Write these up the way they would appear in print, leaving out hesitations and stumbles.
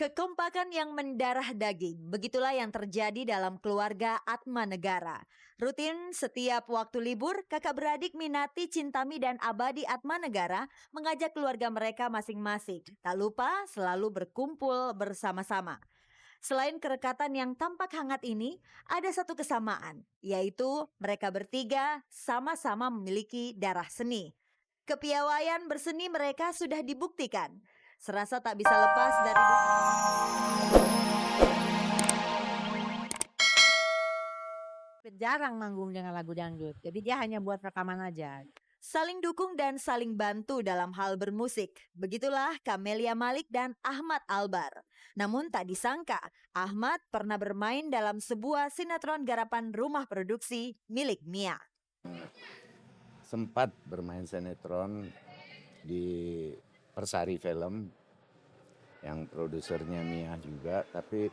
Kekompakan yang mendarah daging, begitulah yang terjadi dalam keluarga Atmanegara. Rutin setiap waktu libur, kakak beradik Minati, Cintami, dan Abadi Atmanegara mengajak keluarga mereka masing-masing. Tak lupa selalu berkumpul bersama-sama. Selain kerekatan yang tampak hangat ini, ada satu kesamaan, yaitu mereka bertiga sama-sama memiliki darah seni. Kepiawaian berseni mereka sudah dibuktikan. Serasa tak bisa lepas dari Jarang manggung dengan lagu dangdut, jadi dia hanya buat rekaman aja. saling dukung dan saling bantu dalam hal bermusik. Begitulah Camelia Malik dan Ahmad Albar. Namun tak disangka, Ahmad pernah bermain dalam sebuah sinetron garapan rumah produksi milik Mia. Sempat bermain sinetron di Persari Film yang produsernya Mia juga, tapi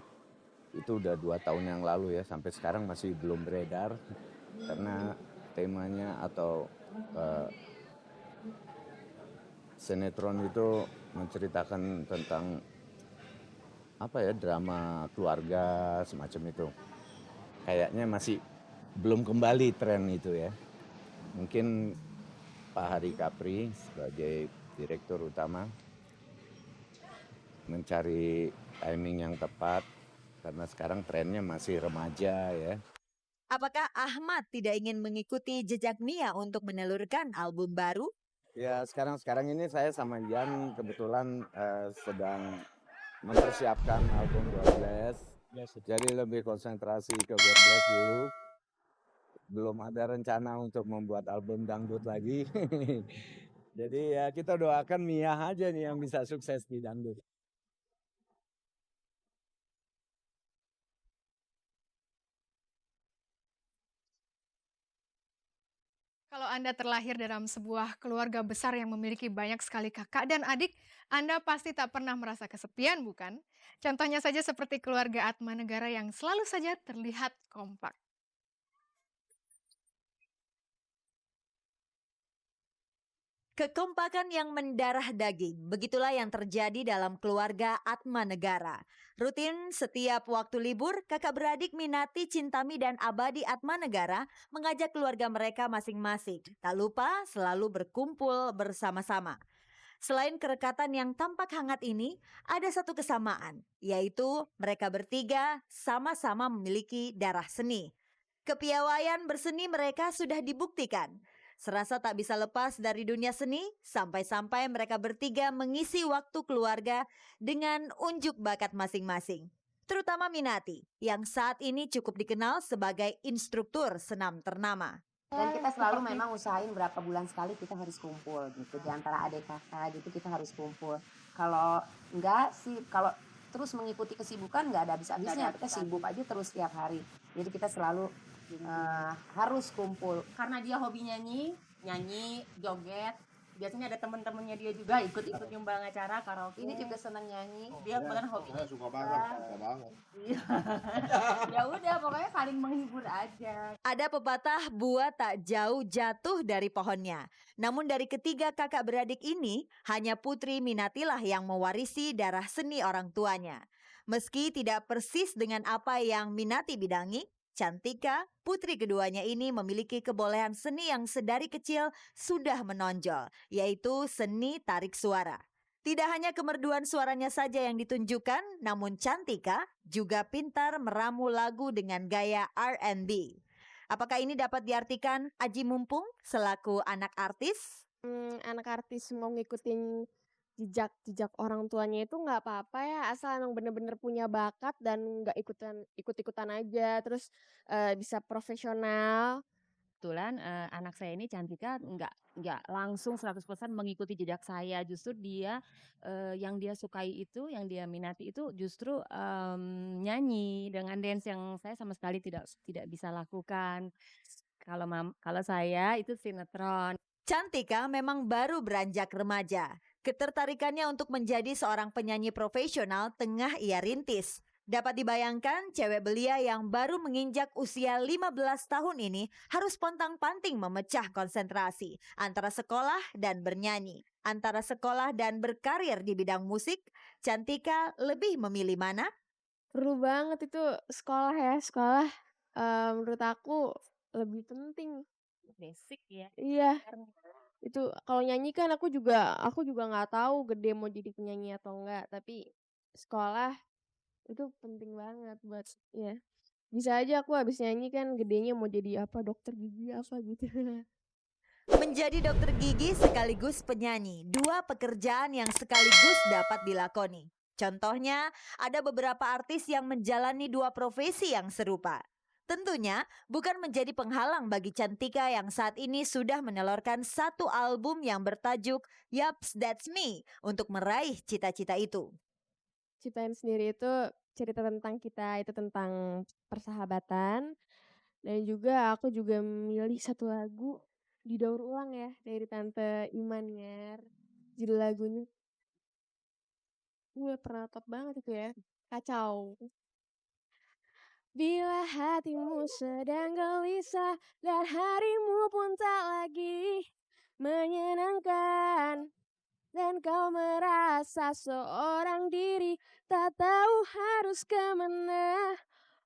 itu udah 2 tahun yang lalu ya, sampai sekarang masih belum beredar karena temanya atau sinetron itu menceritakan tentang drama keluarga semacam itu. Kayaknya masih belum kembali tren itu ya. Mungkin Pak Hari Kapri sebagai direktur utama mencari timing yang tepat karena sekarang trennya masih remaja ya. Apakah Ahmad tidak ingin mengikuti jejak Mia untuk menelurkan album baru? Ya sekarang ini saya sama Jan kebetulan sedang mempersiapkan album God Bless. Jadi lebih konsentrasi ke God Bless dulu. Belum ada rencana untuk membuat album dangdut lagi. Jadi ya kita doakan Mia aja nih yang bisa sukses di dangdut. Kalau Anda terlahir dalam sebuah keluarga besar yang memiliki banyak sekali kakak dan adik, Anda pasti tak pernah merasa kesepian, bukan? Contohnya saja seperti keluarga Atmanegara yang selalu saja terlihat kompak. Kekompakan yang mendarah daging, begitulah yang terjadi dalam keluarga Atmanegara. Rutin setiap waktu libur, kakak beradik Minati, Cintami, dan Abadi Atmanegara mengajak keluarga mereka masing-masing. Tak lupa selalu berkumpul bersama-sama. Selain kerekatan yang tampak hangat ini, ada satu kesamaan, yaitu mereka bertiga sama-sama memiliki darah seni. Kepiawaian berseni mereka sudah dibuktikan. Serasa tak bisa lepas dari dunia seni, sampai-sampai mereka bertiga mengisi waktu keluarga dengan unjuk bakat masing-masing. Terutama Minati, yang saat ini cukup dikenal sebagai instruktur senam ternama. Dan kita selalu memang usahain berapa bulan sekali kita harus kumpul gitu. Di antara adik kakak gitu kita harus kumpul. Kalau enggak sih, kalau terus mengikuti kesibukan enggak ada habis-habisnya. Kita sibuk aja terus tiap hari. Jadi kita selalu harus kumpul. Karena dia hobi nyanyi, joget. Biasanya ada teman-temannya dia juga ikut nyumbang acara karaoke. Ini juga senang nyanyi. Dia benar hobi. Suka banget. Iya. Ya udah, pokoknya saling menghibur aja. Ada pepatah buah tak jauh jatuh dari pohonnya. Namun dari ketiga kakak beradik ini, hanya putri Minatilah yang mewarisi darah seni orang tuanya. Meski tidak persis dengan apa yang Minati bidangi, Cantika, putri keduanya ini memiliki kebolehan seni yang sedari kecil sudah menonjol, yaitu seni tarik suara. Tidak hanya kemerduan suaranya saja yang ditunjukkan, namun Cantika juga pintar meramu lagu dengan gaya R&B. Apakah ini dapat diartikan Aji Mumpung selaku anak artis? Anak artis mau ngikutin jejak orang tuanya itu nggak apa-apa ya, asal emang bener-bener punya bakat dan nggak ikut-ikutan aja, terus bisa profesional. Kebetulan anak saya ini Cantika nggak langsung 100% mengikuti jejak saya, justru dia yang dia sukai itu, yang dia minati itu justru nyanyi dengan dance yang saya sama sekali tidak bisa lakukan. Kalau saya itu sinetron. Cantika memang baru beranjak remaja. Ketertarikannya untuk menjadi seorang penyanyi profesional tengah ia rintis. Dapat dibayangkan cewek belia yang baru menginjak usia 15 tahun ini harus pontang-panting memecah konsentrasi antara sekolah dan bernyanyi. Antara sekolah dan berkarir di bidang musik, Cantika lebih memilih mana? Perlu banget itu sekolah ya, sekolah, menurut aku lebih penting. Basic ya. Iya, itu kalau nyanyi kan aku juga nggak tahu gede mau jadi penyanyi atau enggak, tapi sekolah itu penting banget buat ya. Bisa aja aku habis nyanyi kan gedenya mau jadi apa, dokter gigi apa gitu. Menjadi dokter gigi sekaligus penyanyi, dua pekerjaan yang sekaligus dapat dilakoni. Contohnya, ada beberapa artis yang menjalani dua profesi yang serupa. Tentunya bukan menjadi penghalang bagi Cantika yang saat ini sudah menelurkan satu album yang bertajuk Yaps That's Me untuk meraih cita-cita itu. Ciptain sendiri itu cerita tentang kita, itu tentang persahabatan. Dan juga aku juga memilih satu lagu didaur ulang ya dari Tante Imaniar. Judul lagunya gue pernah top banget itu ya. Kacau. Bila hatimu sedang gelisah dan harimu pun tak lagi menyenangkan, dan kau merasa seorang diri tak tahu harus kemana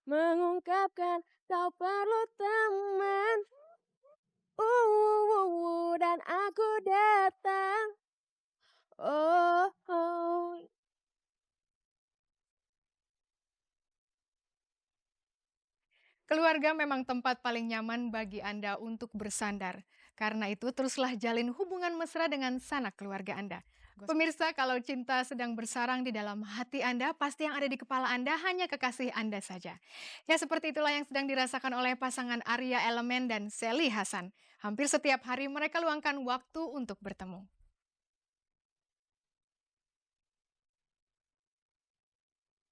mengungkapkan, kau perlu teman. Dan aku datang. Oh, oh. Keluarga memang tempat paling nyaman bagi Anda untuk bersandar. Karena itu teruslah jalin hubungan mesra dengan sanak keluarga Anda. Pemirsa, kalau cinta sedang bersarang di dalam hati Anda, pasti yang ada di kepala Anda hanya kekasih Anda saja. Ya, seperti itulah yang sedang dirasakan oleh pasangan Arya Elemen dan Sally Hasan. Hampir setiap hari mereka luangkan waktu untuk bertemu.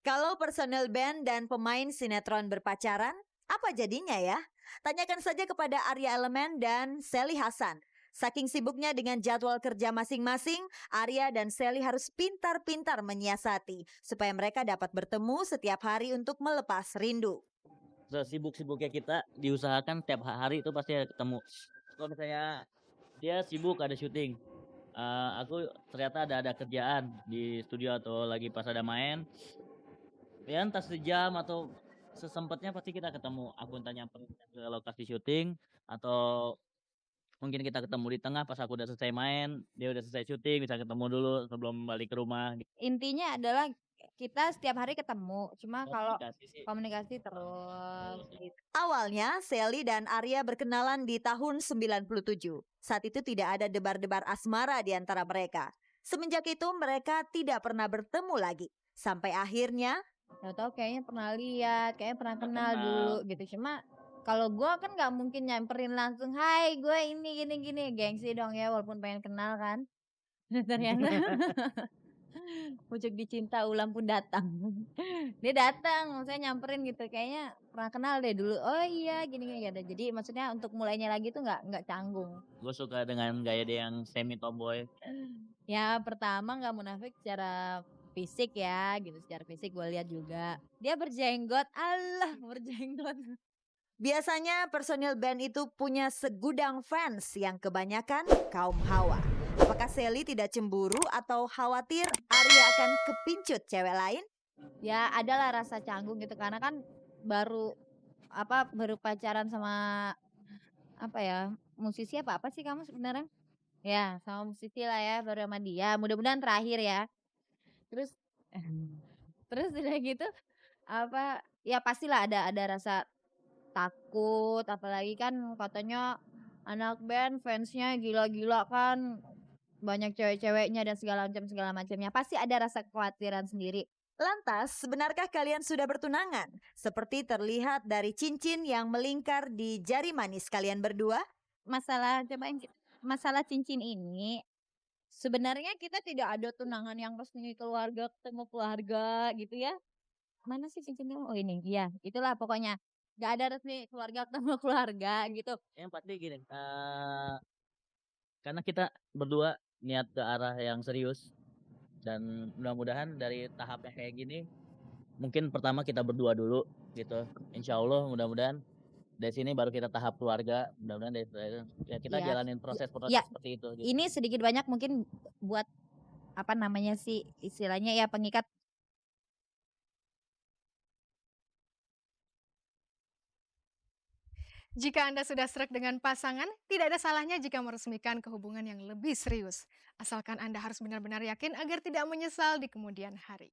Kalau personel band dan pemain sinetron berpacaran, apa jadinya ya? Tanyakan saja kepada Arya Elemen dan Sally Hasan. Saking sibuknya dengan jadwal kerja masing-masing, Arya dan Sally harus pintar-pintar menyiasati supaya mereka dapat bertemu setiap hari untuk melepas rindu. Sesibuk-sibuknya kita diusahakan tiap hari itu pasti ada ketemu. Kalau misalnya dia sibuk ada syuting, aku ternyata ada kerjaan di studio atau lagi pas ada main, ya entah sejam atau sesempatnya pasti kita ketemu. Aku entah nyamperin ke lokasi syuting atau mungkin kita ketemu di tengah pas aku udah selesai main, dia udah selesai syuting, bisa ketemu dulu sebelum balik ke rumah. Intinya adalah kita setiap hari ketemu. Cuma kalau Komunikasi sih. komunikasi terus gitu. Awalnya, Sally dan Arya berkenalan di tahun 97. Saat itu tidak ada debar-debar asmara di antara mereka. Semenjak itu mereka tidak pernah bertemu lagi. Sampai akhirnya Tahu-tahu kayaknya pernah lihat, kayaknya pernah kenal dulu gitu. Cuma kalau gue kan nggak mungkin nyamperin langsung, hai gue ini gini-gini, gengsi dong ya walaupun pengen kenal kan. Ternyata pucuk dicinta ulang pun datang. Dia datang, saya nyamperin gitu, kayaknya pernah kenal deh dulu. Oh iya gini-gini gitu. Jadi maksudnya untuk mulainya lagi tuh nggak canggung. Gue suka dengan gaya dia yang semi tomboy. Ya pertama nggak munafik secara fisik ya gitu, secara fisik gue lihat juga dia berjenggot, Allah berjenggot. biasanya personil band itu punya segudang fans yang kebanyakan kaum hawa. Apakah Sally tidak cemburu atau khawatir Arya akan kepincut cewek lain? Ya adalah rasa canggung gitu karena kan baru pacaran sama apa ya, musisi apa sih kamu sebenarnya? Ya sama musisi lah ya, baru sama dia, mudah-mudahan terakhir ya. Terus terus udah gitu ya pastilah ada rasa takut, apalagi kan katanya anak band fansnya gila-gila kan, banyak cewek-ceweknya dan segala macamnya, pasti ada rasa kekhawatiran sendiri. Lantas, benarkah kalian sudah bertunangan? Seperti terlihat dari cincin yang melingkar di jari manis kalian berdua. Masalah cincin ini sebenarnya kita tidak ada tunangan yang resmi keluarga ketemu keluarga gitu ya. Mana sih cincinnya? Oh ini, iya. Itulah pokoknya. Gak ada resmi keluarga ketemu keluarga gitu. Yang pasti gini, karena kita berdua niat ke arah yang serius dan mudah-mudahan dari tahap yang kayak gini mungkin pertama kita berdua dulu gitu. Insya Allah mudah-mudahan dari sini baru kita tahap keluarga. Mudah-mudahan dari ya kita Iya. jalanin proses-proses Ya, seperti itu. Gitu. ini sedikit banyak mungkin buat apa namanya sih istilahnya ya pengikat. Jika Anda sudah sreg dengan pasangan, tidak ada salahnya jika meresmikan kehubungan yang lebih serius. Asalkan Anda harus benar-benar yakin agar tidak menyesal di kemudian hari.